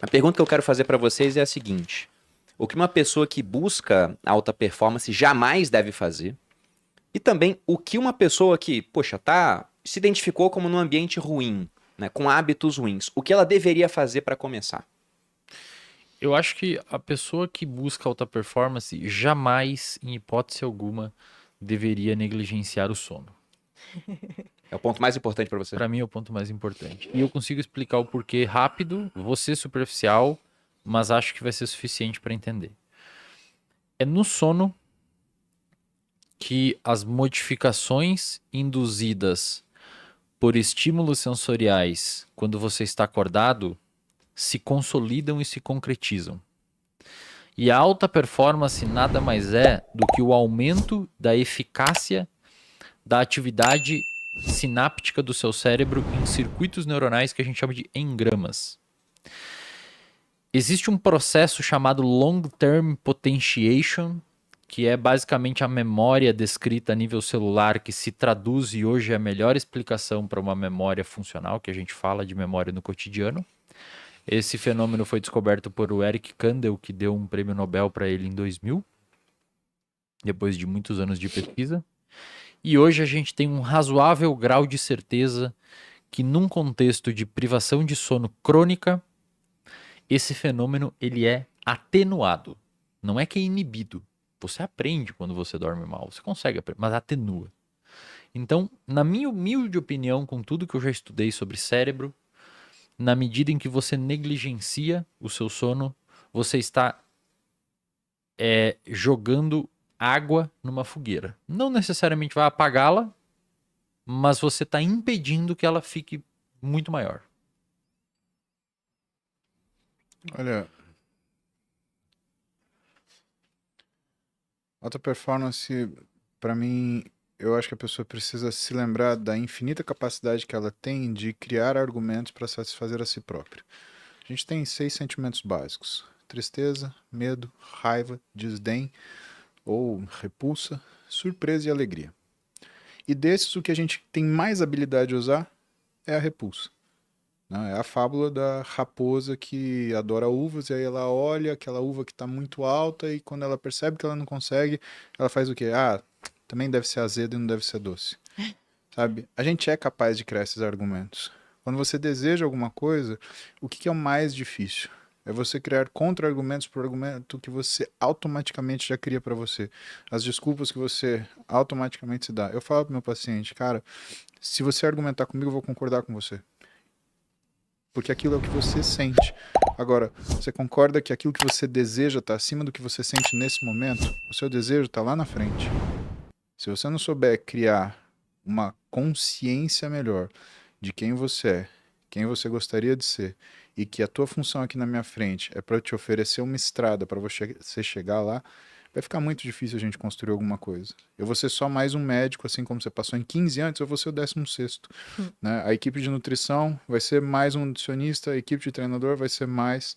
A pergunta que eu quero fazer para vocês é a seguinte: o que uma pessoa que busca alta performance jamais deve fazer? E também o que uma pessoa que, poxa, se identificou como num ambiente ruim, né, com hábitos ruins, o que ela deveria fazer para começar? Eu acho que a pessoa que busca alta performance jamais, em hipótese alguma, deveria negligenciar o sono. É o ponto mais importante para você? Para mim é o ponto mais importante. E eu consigo explicar o porquê rápido, vou ser superficial, mas acho que vai ser suficiente para entender. É no sono que as modificações induzidas por estímulos sensoriais quando você está acordado se consolidam e se concretizam. E a alta performance nada mais é do que o aumento da eficácia da atividade sináptica do seu cérebro em circuitos neuronais que a gente chama de engramas. Existe um processo chamado long-term potentiation, que é basicamente a memória descrita a nível celular, que se traduz e hoje é a melhor explicação para uma memória funcional, que a gente fala de memória no cotidiano. Esse fenômeno foi descoberto por o Eric Kandel, que deu um prêmio Nobel para ele em 2000, depois de muitos anos de pesquisa. E hoje a gente tem um razoável grau de certeza que num contexto de privação de sono crônica, esse fenômeno ele é atenuado. Não é que é inibido. Você aprende quando você dorme mal, você consegue aprender, mas atenua. Então, na minha humilde opinião, com tudo que eu já estudei sobre cérebro, na medida em que você negligencia o seu sono, você está jogando água numa fogueira. Não necessariamente vai apagá-la, mas você está impedindo que ela fique muito maior. Olha, alta performance, para mim, eu acho que a pessoa precisa se lembrar da infinita capacidade que ela tem de criar argumentos para satisfazer a si própria. A gente tem 6 sentimentos básicos: tristeza, medo, raiva, desdém ou repulsa, surpresa e alegria. E desses, o que a gente tem mais habilidade de usar é a repulsa. Né? É a fábula da raposa que adora uvas, e aí ela olha aquela uva que está muito alta, e quando ela percebe que ela não consegue, ela faz o quê? Ah, também deve ser azedo e não deve ser doce. Sabe? A gente é capaz de criar esses argumentos. Quando você deseja alguma coisa, o que é o mais difícil? É você criar contra-argumentos para o argumento que você automaticamente já cria para você. As desculpas que você automaticamente se dá. Eu falo para meu paciente, cara, se você argumentar comigo, eu vou concordar com você. Porque aquilo é o que você sente. Agora, você concorda que aquilo que você deseja está acima do que você sente nesse momento? O seu desejo está lá na frente. Se você não souber criar uma consciência melhor de quem você gostaria de ser, e que a tua função aqui na minha frente é para te oferecer uma estrada para você chegar lá, vai ficar muito difícil a gente construir alguma coisa. Eu vou ser só mais um médico, assim como você passou em 15 antes, eu vou ser o 16º. Né? A equipe de nutrição vai ser mais um nutricionista, a equipe de treinador vai ser mais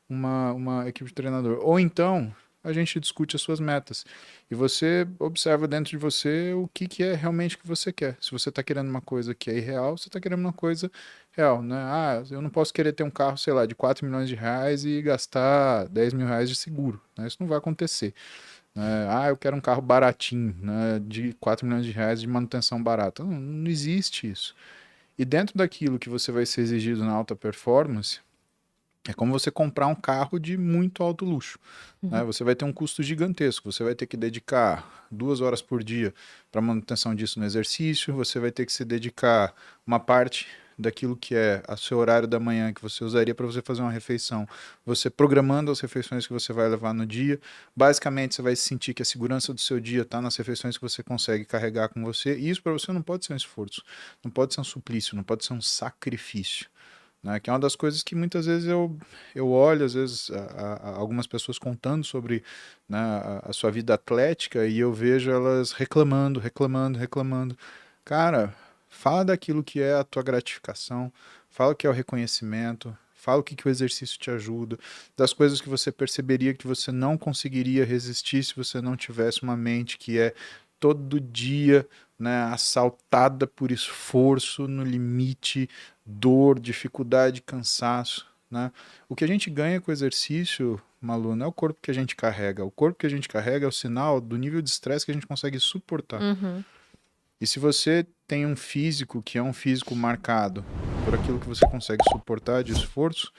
uma equipe de treinador. Ou então, a gente discute as suas metas. E você observa dentro de você o que é realmente que você quer. Se você está querendo uma coisa que é irreal, você está querendo uma coisa real, né? Ah, eu não posso querer ter um carro, sei lá, de 4 milhões de reais e gastar 10 mil reais de seguro. Né? Isso não vai acontecer. Né? Ah, eu quero um carro baratinho, né? De 4 milhões de reais de manutenção barata. Não, não existe isso. E dentro daquilo que você vai ser exigido na alta performance, é como você comprar um carro de muito alto luxo. Né? Você vai ter um custo gigantesco. Você vai ter que dedicar 2 horas por dia para manutenção disso no exercício. Você vai ter que se dedicar uma parte daquilo que é o seu horário da manhã que você usaria para você fazer uma refeição. Você programando as refeições que você vai levar no dia. Basicamente, você vai sentir que a segurança do seu dia está nas refeições que você consegue carregar com você. E isso para você não pode ser um esforço, não pode ser um suplício, não pode ser um sacrifício. Né, que é uma das coisas que muitas vezes eu olho, às vezes, algumas pessoas contando sobre, né, a sua vida atlética, e eu vejo elas reclamando, reclamando, reclamando. Cara, fala daquilo que é a tua gratificação, fala o que é o reconhecimento, fala o que o exercício te ajuda, das coisas que você perceberia que você não conseguiria resistir se você não tivesse uma mente que é todo dia, né, assaltada por esforço no limite, dor, dificuldade, cansaço. né? O que a gente ganha com o exercício, Malu, não é o corpo que a gente carrega. O corpo que a gente carrega é o sinal do nível de estresse que a gente consegue suportar. E se você tem um físico que é um físico marcado por aquilo que você consegue suportar de esforço,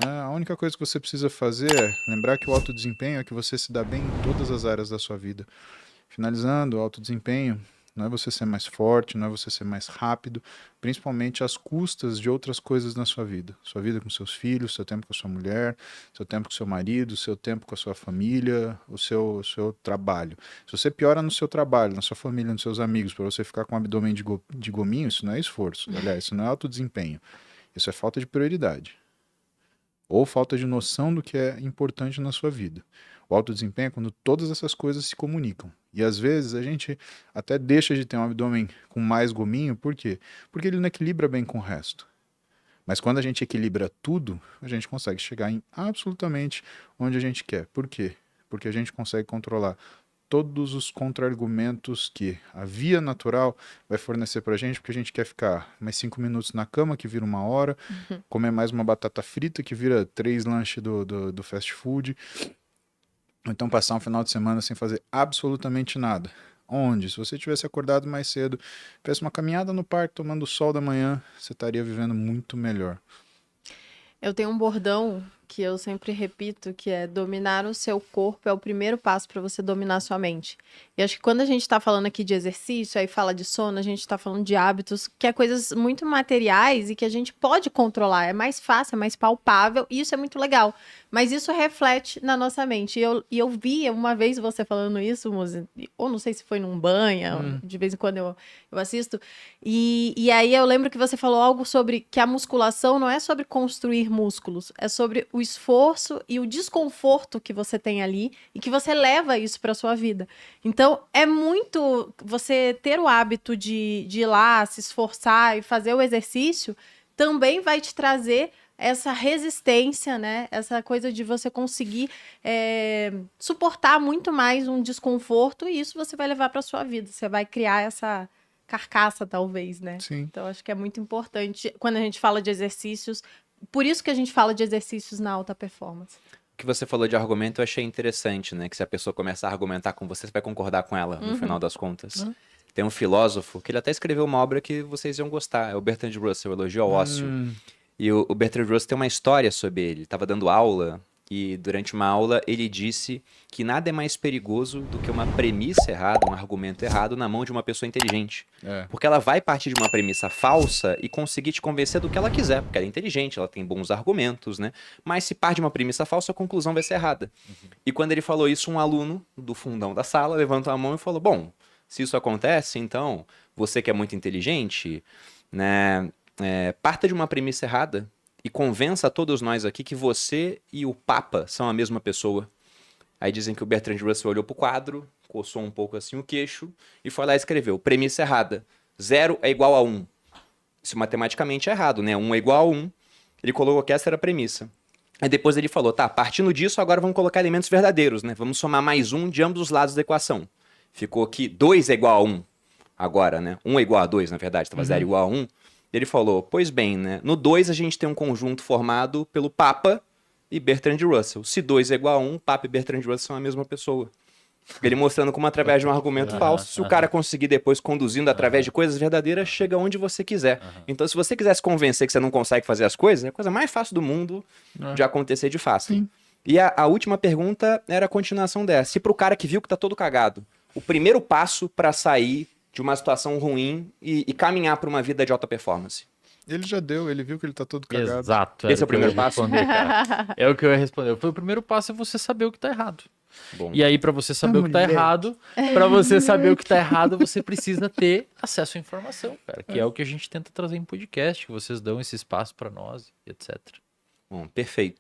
né, a única coisa que você precisa fazer é lembrar que o alto desempenho é que você se dá bem em todas as áreas da sua vida. Finalizando, o alto desempenho não é você ser mais forte, não é você ser mais rápido, principalmente às custas de outras coisas na sua vida. Sua vida com seus filhos, seu tempo com a sua mulher, seu tempo com seu marido, seu tempo com a sua família, o seu trabalho. Se você piora no seu trabalho, na sua família, nos seus amigos, para você ficar com um abdômen de gominho, isso não é esforço. Aliás, isso não é alto desempenho. Isso é falta de prioridade. Ou falta de noção do que é importante na sua vida. O alto desempenho é quando todas essas coisas se comunicam. E às vezes a gente até deixa de ter um abdômen com mais gominho, por quê? Porque ele não equilibra bem com o resto. Mas quando a gente equilibra tudo, a gente consegue chegar em absolutamente onde a gente quer. Por quê? Porque a gente consegue controlar todos os contra-argumentos que a via natural vai fornecer pra gente, porque a gente quer ficar mais 5 minutos na cama, que vira 1 hora, comer mais uma batata frita, que vira 3 lanches do fast food, ou então passar um final de semana sem fazer absolutamente nada. Onde, se você tivesse acordado mais cedo, fizesse uma caminhada no parque tomando o sol da manhã, você estaria vivendo muito melhor. Eu tenho um bordão que eu sempre repito, que é dominar o seu corpo é o primeiro passo para você dominar a sua mente. E acho que quando a gente está falando aqui de exercício, aí fala de sono, a gente está falando de hábitos, que é coisas muito materiais e que a gente pode controlar. É mais fácil, é mais palpável, e isso é muito legal. Mas isso reflete na nossa mente. E eu vi uma vez você falando isso, Muzi, ou não sei se foi num banho, de vez em quando eu assisto. E aí eu lembro que você falou algo sobre que a musculação não é sobre construir músculos, é sobre o esforço e o desconforto que você tem ali e que você leva isso para sua vida. Então, é muito você ter o hábito de ir lá, se esforçar e fazer o exercício, também vai te trazer essa resistência, né? Essa coisa de você conseguir suportar muito mais um desconforto, e isso você vai levar para sua vida. Você vai criar essa carcaça, talvez, né? Sim. Então, acho que é muito importante quando a gente fala de exercícios. Por isso que a gente fala de exercícios na alta performance. O que você falou de argumento eu achei interessante, né? Que se a pessoa começar a argumentar com você, você vai concordar com ela, no final das contas. Tem um filósofo que ele até escreveu uma obra que vocês iam gostar, é o Bertrand Russell, Elogio ao Ócio. E o Bertrand Russell tem uma história sobre ele. Ele estava dando aula e durante uma aula ele disse que nada é mais perigoso do que uma premissa errada, um argumento errado na mão de uma pessoa inteligente. Porque ela vai partir de uma premissa falsa e conseguir te convencer do que ela quiser, porque ela é inteligente, ela tem bons argumentos, né? Mas se parte de uma premissa falsa, a conclusão vai ser errada. E quando ele falou isso, um aluno do fundão da sala levantou a mão e falou, bom, se isso acontece, então, você que é muito inteligente, né, parta de uma premissa errada e convença a todos nós aqui que você e o Papa são a mesma pessoa. Aí dizem que o Bertrand Russell olhou pro quadro, coçou um pouco assim o queixo e foi lá e escreveu, premissa errada, 0 é igual a 1. Isso matematicamente é errado, né? 1 é igual a 1. Ele colocou que essa era a premissa. Aí depois ele falou, tá, partindo disso, agora vamos colocar elementos verdadeiros, né? Vamos somar mais 1 de ambos os lados da equação. Ficou que 2 é igual a 1 agora, né? 1 é igual a 2, na verdade, estava 0 igual a 1. Ele falou, pois bem, né? No 2 a gente tem um conjunto formado pelo Papa e Bertrand Russell. Se 2 é igual a 1, Papa e Bertrand Russell são a mesma pessoa. Ele mostrando como através de um argumento falso, se o cara conseguir depois conduzindo através de coisas verdadeiras, chega onde você quiser. Então, se você quiser se convencer que você não consegue fazer as coisas, é a coisa mais fácil do mundo de acontecer de fácil. Sim. E a última pergunta era a continuação dessa. Se pro cara que viu que tá todo cagado, o primeiro passo para sair de uma situação ruim e caminhar para uma vida de alta performance. Ele já deu, ele viu que ele tá todo cagado. Exato. Esse é o primeiro passo? É o que eu ia responder. O primeiro passo é você saber o que tá errado. Bom. E aí, para você saber o que tá errado, você precisa ter acesso à informação, cara. Que é o que a gente tenta trazer em podcast, que vocês dão esse espaço para nós, etc. Bom, perfeito.